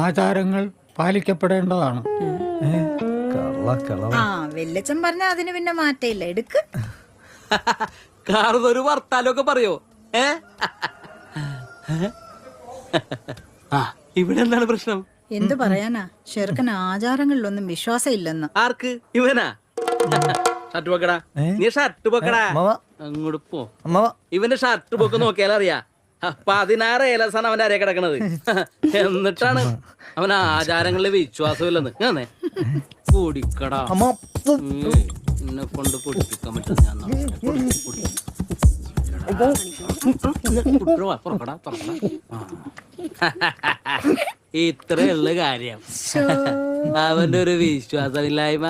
ആചാരങ്ങൾ പാലിക്കപ്പെടേണ്ടതാണ്. ആ വെല്ലച്ചൻ പറഞ്ഞ അതിന് പിന്നെ മാറ്റയില്ല. എടുക്ക്. കാർന്നൊരു വർത്താലൊക്കെ പറയോ? ഇവിടെ എന്താണ് പ്രശ്നം? എന്തു പറയാനാ, ചെറുക്കന് ആചാരങ്ങളിലൊന്നും വിശ്വാസം ഇല്ലെന്ന്. ആർക്ക്? ഇവനാ? ഷർട്ട് പൊക്കടാ, നീ ഷർട്ട് പൊക്കടാ. അങ്ങോട്ട് പോ. ഇവന്റെ ഷർട്ട് പൊക്ക് നോക്കിയാൽ അറിയാ 16 ഏലസാണ് അവന്റെ അരയെ കിടക്കണത്. എന്നിട്ടാണ് അവൻ ആചാരങ്ങളിൽ വിശ്വാസമില്ലെന്ന്. ഞാനേ പൊടിക്കടാ, എന്നെ കൊണ്ട് പൊടിപ്പിക്കാൻ പറ്റും. ഞാൻ ഇത്രയുള്ള കാര്യം അവന്റെ ഒരു വിശ്വാസമില്ലായ്മ.